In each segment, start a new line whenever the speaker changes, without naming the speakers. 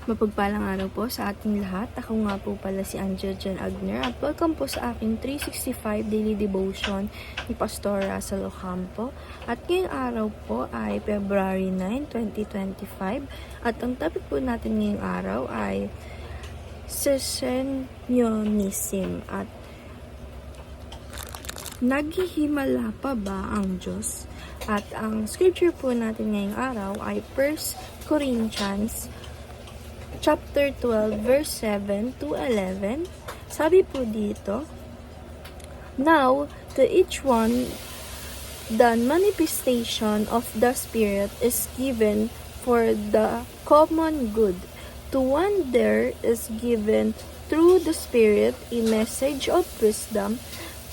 Mapagpalang araw po sa ating lahat. Ako nga po pala si Angel Jan Agner at welcome po sa aking 365 Daily Devotion ni Pastor Russell Ocampo. At ngayong araw po ay February 9, 2025 at ang topic po natin ngayong araw ay Cessationism at naghihimala pa ba ang Diyos? At ang scripture po natin ngayong araw ay 1 Corinthians chapter 12 verse 7 to 11. Sabi po dito, "Now to each one the manifestation of the Spirit is given for the common good. To one there is given through the Spirit a message of wisdom,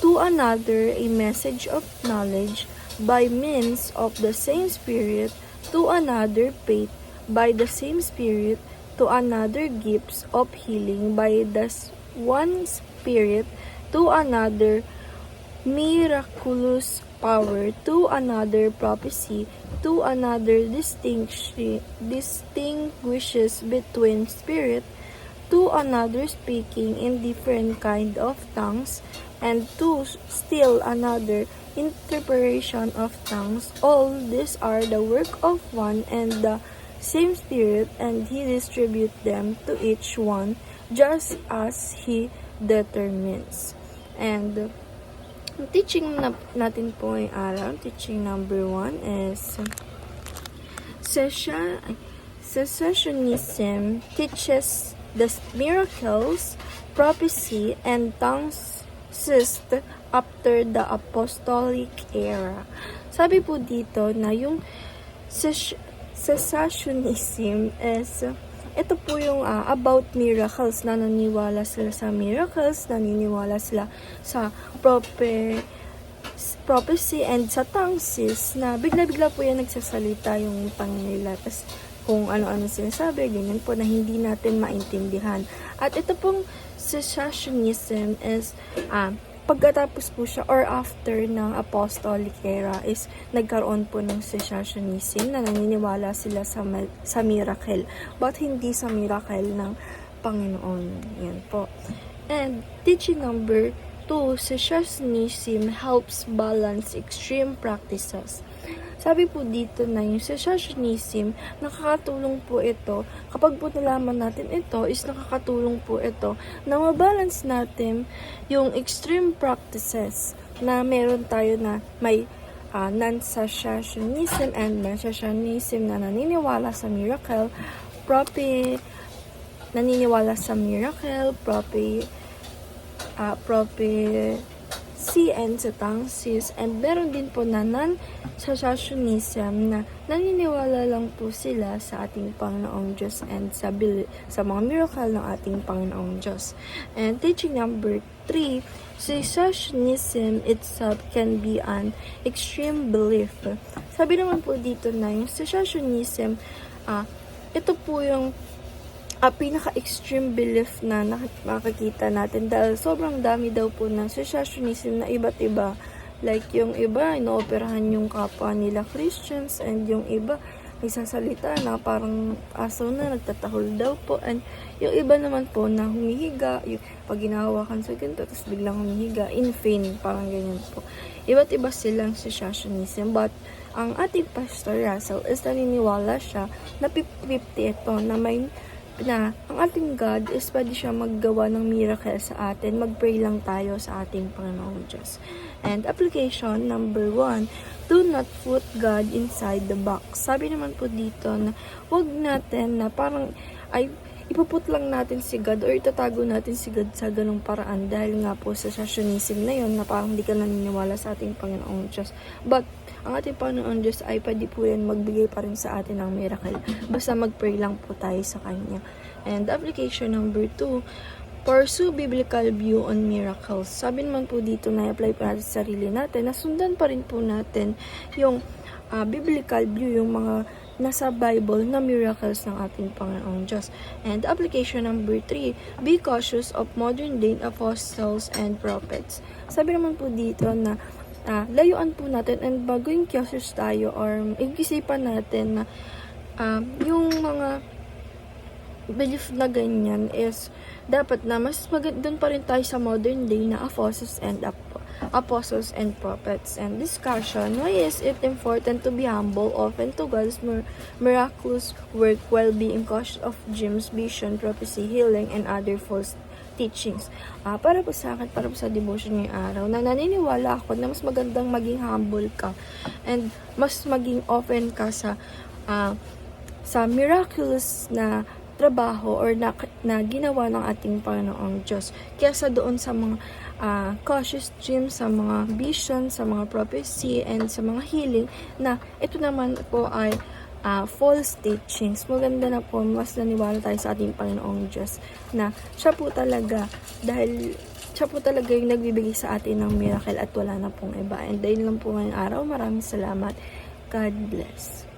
to another a message of knowledge by means of the same Spirit, to another faith by the same Spirit, to another gifts of healing by the one Spirit, to another miraculous power, to another prophecy, to another distinguishes between spirit, to another speaking in different kind of tongues, and to still another interpretation of tongues. All these are the work of one and the same Spirit, and He distributes them to each one just as He determines." And teaching natin po ay araw, teaching number 1 is Cessationism teaches the miracles, prophecy, and tongues ceased after the apostolic era. Sabi po dito na yung cessationism is ito po yung about miracles, na naniniwala sila sa miracles, naniniwala sila sa prophecy and sa tongues, na bigla-bigla po yan nagsasalita yung tongue nila, tas kung ano-ano sinasabi, ganyan po na hindi natin maintindihan. At ito pong cessationism is pagkatapos po siya or after ng apostolic era is nagkaroon po ng cessationism na naniniwala sila sa miracle, but hindi sa miracle ng Panginoon. Yan po. And teaching number 2, cessationism helps balance extreme practices. Sabi po dito na yung cessationism, nakakatulong po ito, kapag po nalaman natin ito, is nakakatulong po ito na mabalance natin yung extreme practices na meron tayo na may non-cessationism and cessationism na naniniwala sa miracle, naniniwala sa miracle, prophecy and sa tongues, and meron din po na non-cessationism na naniniwala lang po sila sa ating Panginoong Diyos and sa mga miracle ng ating Panginoong Diyos. And teaching number 3, cessationism itself can be an extreme belief. Sabi naman po dito na yung cessationism, ito po yung pinaka-extreme belief na makikita natin dahil sobrang dami daw po ng cessationism na iba't iba. Like yung iba, inooperahan yung kapwa nila Christians, and yung iba, nagsasalita na parang aso na nagtatahol daw po, and yung iba naman po na humihiga, yung pag ginahawakan sa ganito, tapos biglang humihiga, in vain, parang ganyan po. Iba't iba silang cessationism, but ang ating Pastor Russell is naniniwala siya na 50-50 ito, na ang ating God is pwede siya maggawa ng miracle sa atin. Mag-pray lang tayo sa ating Panginoong Diyos. And application number 1, do not put God inside the box. Sabi naman po dito na wag natin na parang ipuput lang natin si God or itatago natin si God sa ganung paraan, dahil nga po sa cessationism na yun na parang di ka naniniwala sa ating Panginoong Diyos. But ang ating Panginoon Diyos ay pwede po yan magbigay pa rin sa atin ng miracle. Basta mag-pray lang po tayo sa Kanya. And application number 2, pursue biblical view on miracles. Sabi naman po dito na i-apply po natin sa sarili natin, na sundan pa rin po natin yung biblical view, yung mga nasa Bible na miracles ng ating Panginoong Diyos. And application number 3, be cautious of modern day apostles and prophets. Sabi naman po dito na layuan po natin and maging cautious tayo or igisipan natin na yung mga belief na ganyan is dapat na mas doon pa rin tayo sa modern day na apostles and prophets. And discussion, why is it important to be humble often to God's miraculous work while being cautious of dreams, vision, prophecy, healing, and other false teachings? Para po sa akin, para po sa devotion ngayong araw, na naniniwala ako na mas magandang maging humble ka and mas maging open ka sa miraculous na trabaho or na ginawa ng ating Panginoong Diyos kaysa doon sa mga cautious dreams, sa mga vision, sa mga prophecy, and sa mga healing na ito naman po ay false teachings. Maganda na po, mas naniwala tayo sa ating Panginoong Diyos na siya po talaga, dahil siya po talaga yung nagbibigay sa atin ng miracle at wala na pong iba. And dahil lang po ngayong araw, maraming salamat. God bless.